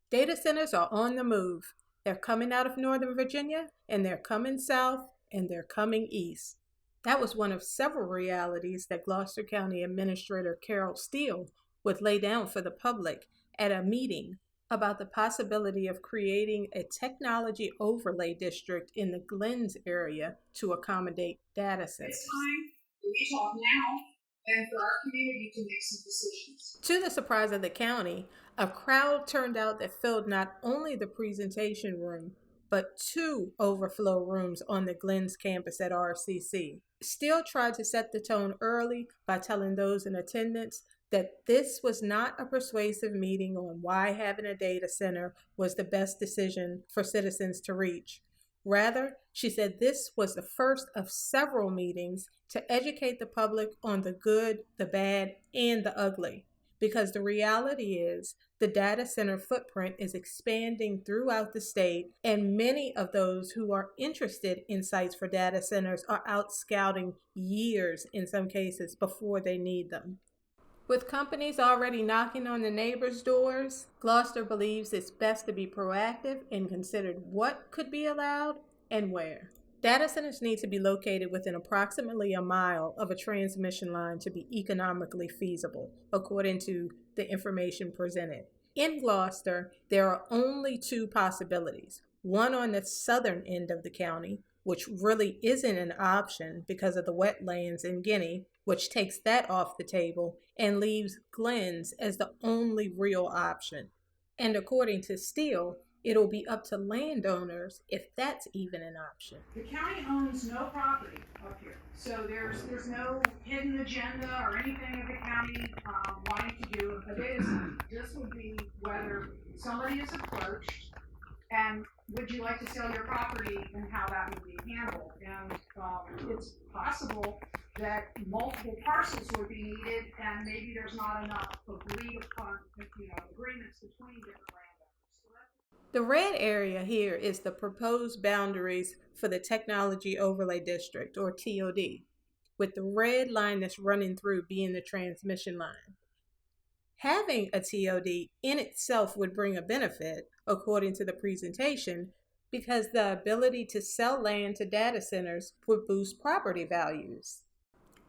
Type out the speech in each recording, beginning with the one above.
Data centers are on the move. They're coming out of Northern Virginia, and they're coming south, and they're coming east. That was one of several realities that Gloucester County Administrator Carol Steele would lay down for the public at a meeting about the possibility of creating a technology overlay district in the Glens area to accommodate data centers. It's time that we talk now and for our community to make some decisions. To the surprise of the county, a crowd turned out that filled not only the presentation room, but two overflow rooms on the Glens campus at RCC. Steele tried to set the tone early by telling those in attendance that this was not a persuasive meeting on why having a data center was the best decision for citizens to reach. Rather, she said this was the first of several meetings to educate the public on the good, the bad, and the ugly. Because the reality is, the data center footprint is expanding throughout the state, and many of those who are interested in sites for data centers are out scouting years, in some cases, before they need them. With companies already knocking on the neighbors' doors, Gloucester believes it's best to be proactive and consider what could be allowed and where. Data centers need to be located within approximately a mile of a transmission line to be economically feasible, according to the information presented. In Gloucester, there are only two possibilities. One on the southern end of the county, which really isn't an option because of the wetlands in Guinea, which takes that off the table and leaves Glens as the only real option. And according to Steele, it'll be up to landowners if that's even an option. The county owns no property up here, so there's no hidden agenda or anything of the county wanting to do. But this would be whether somebody is approached and would you like to sell your property and how that would be handled. And it's possible that multiple parcels would be needed, and maybe there's not enough agreed upon, agreements between different landowners. The red area here is the proposed boundaries for the Technology Overlay District, or TOD, with the red line that's running through being the transmission line. Having a TOD in itself would bring a benefit, according to the presentation, because the ability to sell land to data centers would boost property values.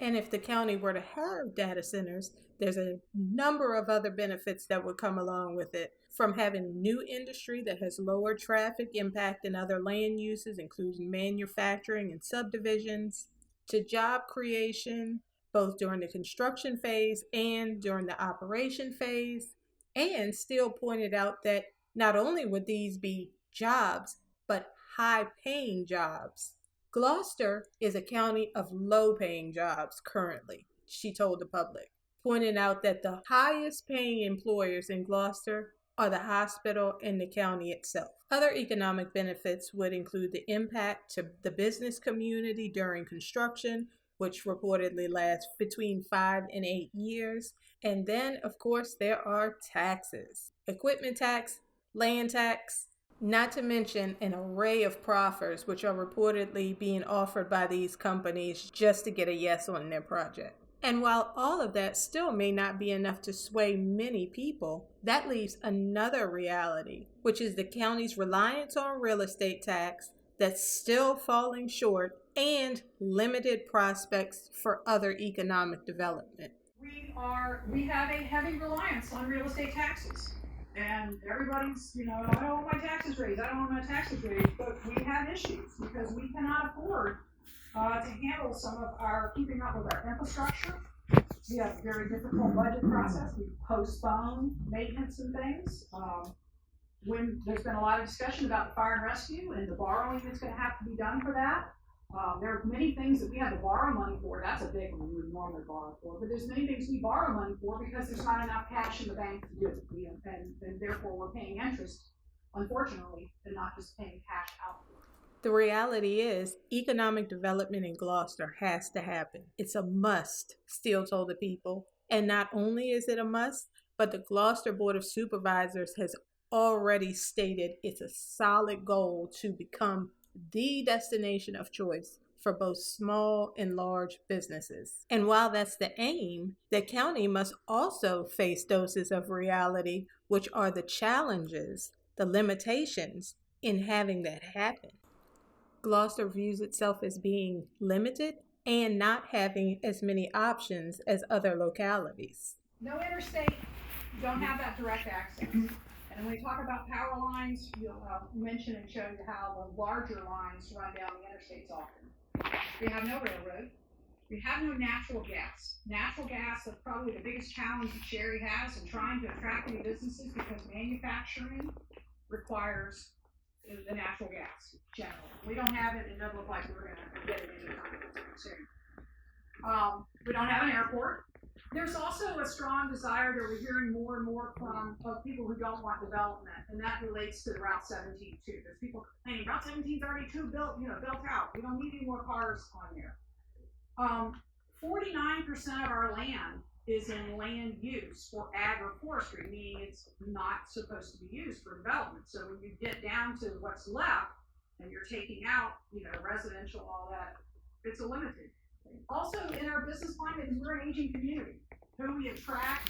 And if the county were to have data centers, there's a number of other benefits that would come along with it, from having new industry that has lower traffic impact than other land uses, including manufacturing and subdivisions, to job creation, both during the construction phase and during the operation phase. And Steele pointed out that not only would these be jobs, but high-paying jobs. Gloucester is a county of low-paying jobs currently, she told the public, pointing out that the highest-paying employers in Gloucester are the hospital and the county itself. Other economic benefits would include the impact to the business community during construction, which reportedly lasts between 5 and 8 years. And then, of course, there are taxes. Equipment tax, land tax, not to mention an array of proffers which are reportedly being offered by these companies just to get a yes on their project. And while all of that still may not be enough to sway many people, that leaves another reality, which is the county's reliance on real estate tax that's still falling short and limited prospects for other economic development. We have a heavy reliance on real estate taxes. And everybody's, I don't want my taxes raised, I don't want my taxes raised, but we have issues because we cannot afford to handle some of our keeping up with our infrastructure. We have a very difficult budget process. We postpone maintenance and things. When there's been a lot of discussion about the fire and rescue and the borrowing that's going to have to be done for that. There are many things that we have to borrow money for. That's a big one we would normally borrow for. But there's many things we borrow money for because there's not enough cash in the bank to do it. And therefore we're paying interest, unfortunately, and not just paying cash out for it. The reality is, economic development in Gloucester has to happen. It's a must, Steele told the people. And not only is it a must, but the Gloucester Board of Supervisors has already stated it's a solid goal to become the destination of choice for both small and large businesses. And while that's the aim, the county must also face doses of reality which are the challenges, the limitations in having that happen. Gloucester views itself as being limited and not having as many options as other localities. No interstate, you don't have that direct access. And when we talk about power lines, you'll mention and show you how the larger lines run down the interstates often. We have no railroad. We have no natural gas. Natural gas is probably the biggest challenge that Sherry has in trying to attract new businesses because manufacturing requires the natural gas generally. We don't have it. It doesn't look like we're going to get it anytime soon. We don't have an airport. There's also a strong desire that we're hearing more and more from of people who don't want development, and that relates to the Route 17 too. There's people complaining Route 17 is already built out. We don't need any more cars on there. 49% of our land is in land use for agroforestry, meaning it's not supposed to be used for development. So when you get down to what's left and you're taking out, residential, all that, it's limited. Also, in our business climate, we're an aging community. Who we attract,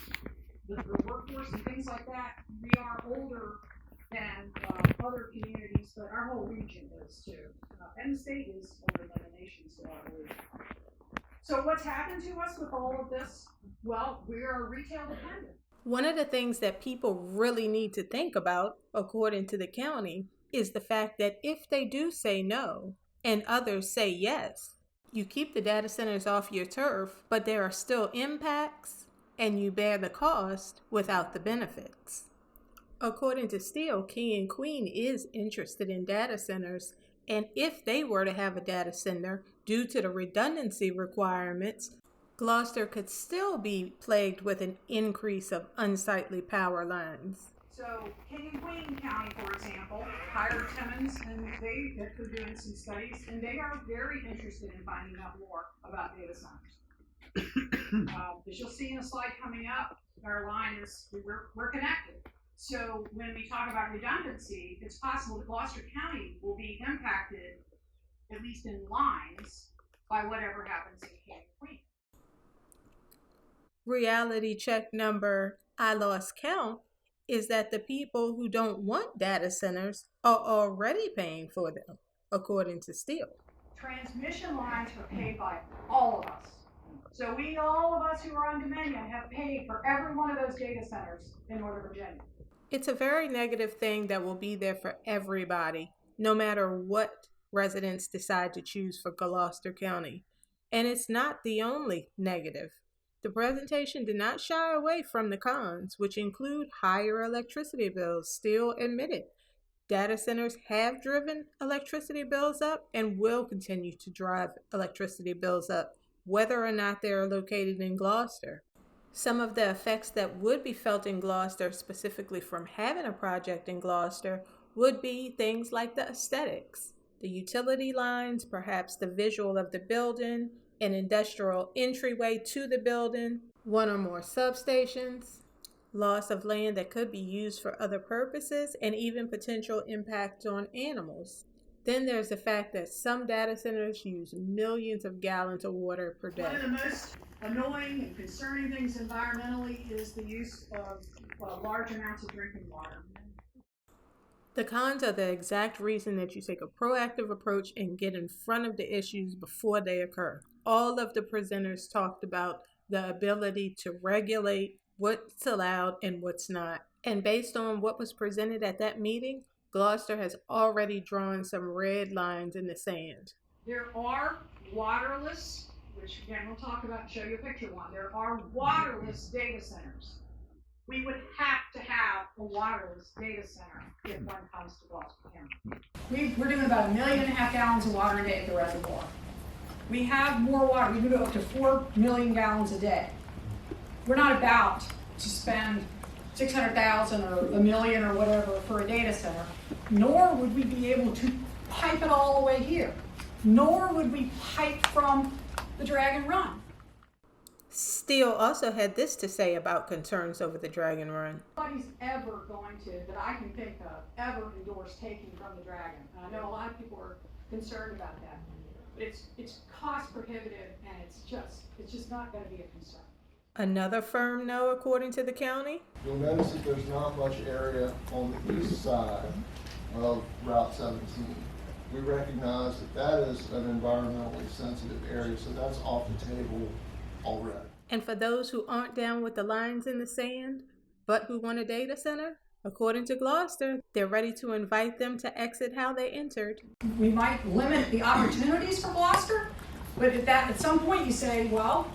the workforce and things like that, we are older than other communities, but our whole region is too. And the state is older than the nation still, I believe. So what's happened to us with all of this? Well, we are retail dependent. One of the things that people really need to think about, according to the county, is the fact that if they do say no and others say yes, you keep the data centers off your turf, but there are still impacts and you bear the cost without the benefits. According to Steele, King and Queen is interested in data centers, and if they were to have a data center, due to the redundancy requirements, Gloucester could still be plagued with an increase of unsightly power lines. So King and Queen County, for example, hired Timmons, and they're doing some studies, and they are very interested in finding out more about data centers. As you'll see in a slide coming up, our line is, we're connected. So when we talk about redundancy, it's possible that Gloucester County will be impacted, at least in lines, by whatever happens in King and Queen. Reality check number I lost count is that the people who don't want data centers are already paying for them, according to Steele. Transmission lines are paid by all of us. So all of us who are on Dominion have paid for every one of those data centers in Northern Virginia. It's a very negative thing that will be there for everybody, no matter what residents decide to choose for Gloucester County. And it's not the only negative. The presentation did not shy away from the cons, which include higher electricity bills. Steele admitted data centers have driven electricity bills up and will continue to drive electricity bills up, whether or not they are located in Gloucester. Some of the effects that would be felt in Gloucester, specifically from having a project in Gloucester, would be things like the aesthetics, the utility lines, perhaps the visual of the building, an industrial entryway to the building, one or more substations, loss of land that could be used for other purposes, and even potential impact on animals. Then there's the fact that some data centers use millions of gallons of water per day. One of the most annoying and concerning things environmentally is the use of large amounts of drinking water. The cons are the exact reason that you take a proactive approach and get in front of the issues before they occur. All of the presenters talked about the ability to regulate what's allowed and what's not. And based on what was presented at that meeting, Gloucester has already drawn some red lines in the sand. There are waterless, which again we'll talk about and show you a picture one. There are waterless data centers. We would have to have a waterless data center if one comes to Gloucester County. We're doing about 1.5 million gallons of water a day at the reservoir. We have more water. We can go up to 4 million gallons a day. We're not about to spend $600,000 or $1 million or whatever for a data center, nor would we be able to pipe it all the way here, nor would we pipe from the Dragon Run. Steele also had this to say about concerns over the Dragon Run. Nobody's ever going to, that I can think of, ever endorse taking from the Dragon. And I know a lot of people are concerned about that. But it's cost prohibitive, and it's just not going to be a concern. Another firm no, according to the county. You'll notice that there's not much area on the east side of Route 17. We recognize that that is an environmentally sensitive area, so that's off the table already. And for those who aren't down with the lines in the sand, but who want a data center, according to Gloucester, they're ready to invite them to exit how they entered. We might limit the opportunities for Gloucester, but at some point you say, well,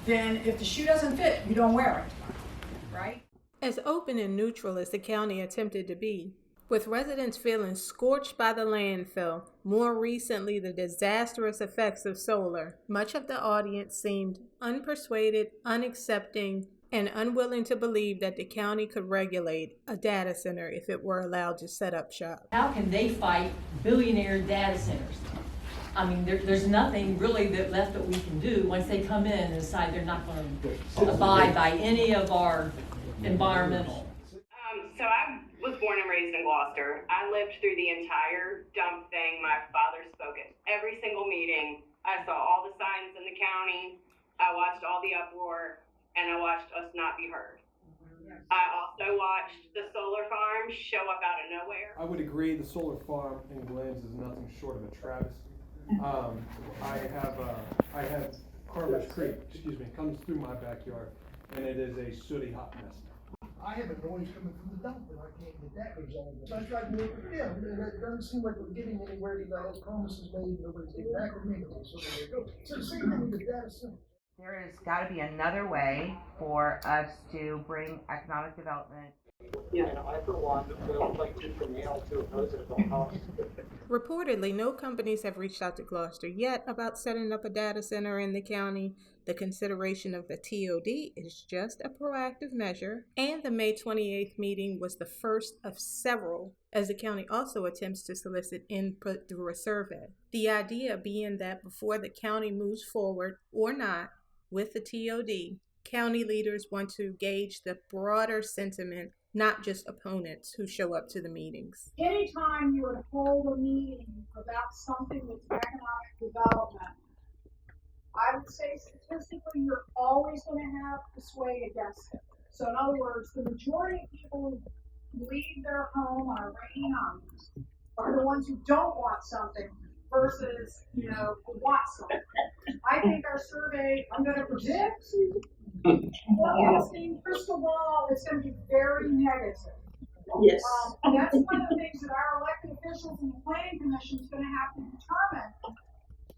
then if the shoe doesn't fit, you don't wear it, right? As open and neutral as the county attempted to be, with residents feeling scorched by the landfill, more recently the disastrous effects of solar, much of the audience seemed unpersuaded, unaccepting, and unwilling to believe that the county could regulate a data center if it were allowed to set up shop. How can they fight billionaire data centers? I mean, there's nothing really left that we can do once they come in and decide they're not going to abide by any of our environmental. So I was born and raised in Gloucester. I lived through the entire dump thing. My father spoke at every single meeting. I saw all the signs in the county. I watched all the uproar, and I watched us not be heard. I also watched the solar farm show up out of nowhere. I would agree the solar farm in Glens is nothing short of a travesty. I have Carver's Creek, comes through my backyard, and it is a sooty hot mess. I have a noise coming from the dump, and I can't get that resolved. So I tried to work with them, and it doesn't seem like we're getting anywhere. These are those promises made, nobody's getting back with me. So there you go. So the same thing with the data center. There has got to be another way for us to bring economic development. Yeah, and I for one would like to nail to oppose it at all costs. Reportedly, no companies have reached out to Gloucester yet about setting up a data center in the county. The consideration of the TOD is just a proactive measure, and the May 28th meeting was the first of several, as the county also attempts to solicit input through a survey. The idea being that before the county moves forward, or not, with the TOD, county leaders want to gauge the broader sentiment, not just opponents who show up to the meetings. Anytime you would hold a meeting about something that's economic development, I would say statistically you're always going to have the sway against it. So in other words, the majority of people who leave their home on a rainy night are the ones who don't want something versus, who want something. I think our survey, I'm going to predict, crystal ball, it's going to be very negative. Yes. That's one of the things that our elected officials and the planning commission is going to have to determine.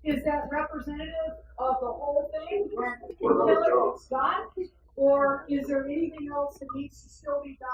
Is that representative of the whole thing until it's done? Or is there anything else that needs to still be done